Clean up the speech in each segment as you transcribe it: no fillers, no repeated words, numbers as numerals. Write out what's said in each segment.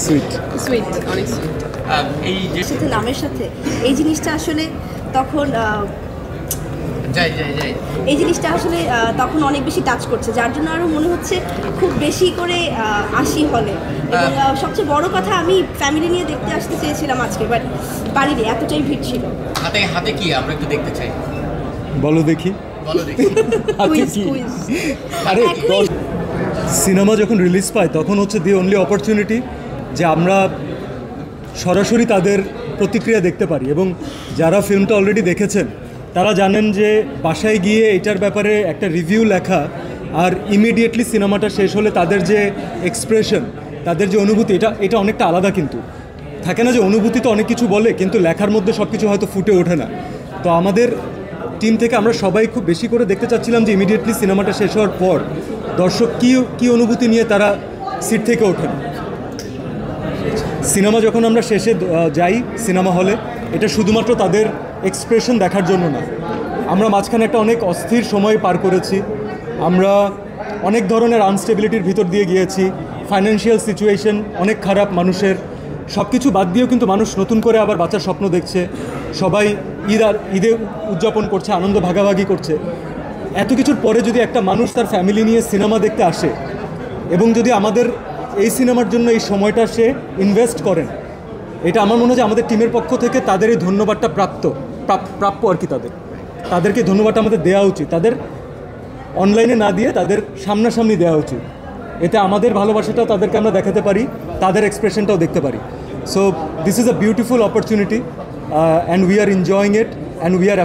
Sweet sweet, অনেক sweet. এই যে সাথে নামের সাথে এই জিনিসটা আসলে তখন এই জিনিসটা আসলে তখন অনেক বেশি টাচ করছে, যার জন্য আরও মনে হচ্ছে খুব বেশি করে আসি হলে। এবং সবচেয়ে বড় কথা, আমি ফ্যামিলি নিয়ে দেখতে আসতে চেয়েছিলাম আজকে, বাট পারিনি, এতটাই ভিড় ছিল। হাতে হাতে কি আমরা একটু দেখতে চাই, বলো দেখি। বলো দেখি। আরে সিনেমা যখন রিলিজ পায় তখন হচ্ছে দি অনলি অপরচুনিটি যে আমরা সরাসরি তাদের প্রতিক্রিয়া দেখতে পারি। এবং যারা ফিল্মটা অলরেডি দেখেছেন তারা জানেন যে বাসায় গিয়ে এটার ব্যাপারে একটা রিভিউ লেখা আর ইমিডিয়েটলি সিনেমাটা শেষ হলে তাদের যে এক্সপ্রেশন, তাদের যে অনুভূতি, এটা অনেকটা আলাদা। কিন্তু থাকে না যে অনুভূতি তো অনেক কিছু বলে, কিন্তু লেখার মধ্যে সব কিছু হয়তো ফুটে ওঠে না। তো আমাদের টিম থেকে আমরা সবাই খুব বেশি করে দেখতে চাচ্ছিলাম যে ইমিডিয়েটলি সিনেমাটা শেষ হওয়ার পর দর্শক কী অনুভূতি নিয়ে তারা সিট থেকে ওঠেন। সিনেমা যখন আমরা শেষে যাই সিনেমা হলে, এটা শুধুমাত্র তাদের এক্সপ্রেশন দেখার জন্য না। আমরা মাঝখানে একটা অনেক অস্থির সময় পার করেছি, আমরা অনেক ধরনের আনস্টেবিলিটির ভিতর দিয়ে গিয়েছি, ফাইন্যান্সিয়াল সিচুয়েশন অনেক খারাপ মানুষের, সব কিছু বাদ দিয়েও কিন্তু মানুষ নতুন করে আবার বাঁচার স্বপ্ন দেখছে, সবাই ঈদে উদযাপন করছে, আনন্দ ভাগাভাগি করছে। এত কিছুর পরে যদি একটা মানুষ তার ফ্যামিলি নিয়ে সিনেমা দেখতে আসে এবং যদি আমাদের এই সিনেমার জন্য এই সময়টা সে ইনভেস্ট করেন, এটা আমার মনে হয় যে আমাদের টিমের পক্ষ থেকে তাদের এই ধন্যবাদটা প্রাপ্য আর কি। তাদেরকে ধন্যবাদটা আমাদের দেওয়া উচিত, তাদের অনলাইনে না দিয়ে তাদের সামনাসামনি দেওয়া উচিত। এতে আমাদের ভালোবাসাটাও তাদেরকে আমরা দেখাতে পারি, তাদের এক্সপ্রেশনটাও দেখতে পারি। So this is a beautiful opportunity and we are enjoying it and we are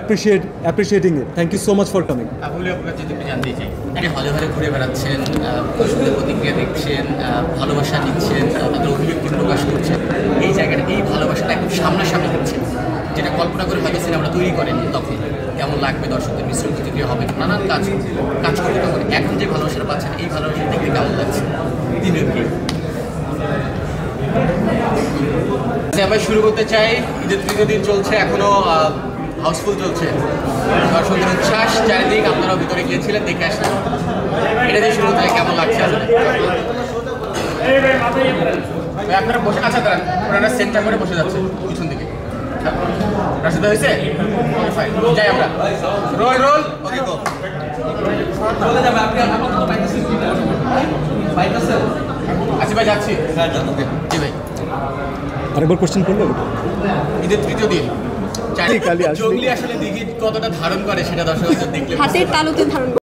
appreciating it. Thank you so much for coming. আপনি আপনার যদি জানতে চাই, আপনি হলে হলে ঘুরে বেড়াচ্ছেন, দর্শকদের প্রতিক্রিয়া দেখছেন, ভালোবাসা দিচ্ছেন, তাদের অভিব্যক্তি প্রকাশ করছেন, এই জায়গাটা এই ভালোবাসাটা একদম সামনাসামনি হচ্ছেন, যেটা কল্পনা করে হয়তো সিনেমাটা তৈরি করেন তখন কেমন লাগবে, দর্শকদের মিশ্র প্রতিক্রিয়া হবে, নানান কাজ করতে তখন এখন যে ভালোবাসাটা পাচ্ছেন এই ভালোবাসা দেখতে কেমন লাগছে দিনের কি? আমরা শুরু করতে চাই, ঈদের তৃতীয় দিন চলছে, এখনো হাউসফুল চলছে, দর্শকদের উচ্ছ্বাস চারিদিক, আপনারাও ভিতরে গিয়েছিলেন, দেখে আসলেন, এটা দিয়ে শুরু হতে কেমন লাগছে আসলে? আপনারা বসে আচ্ছা দাঁড়ান, ওনারা সেন্টার করে বসে যাচ্ছে পিছন দিকে, রাস্তা হয়েছে, যাই আমরা রোল ওকে গো আচ্ছা ভাই যাচ্ছি। জি ভাই, আরেকবার কোশ্চেন করলো। ঈদের তৃতীয় দিন জঙ্গলি আসলে দিঘি কতটা ধারণ করে সেটা দর্শকদের দেখলে হাতের তালুতে ধারণ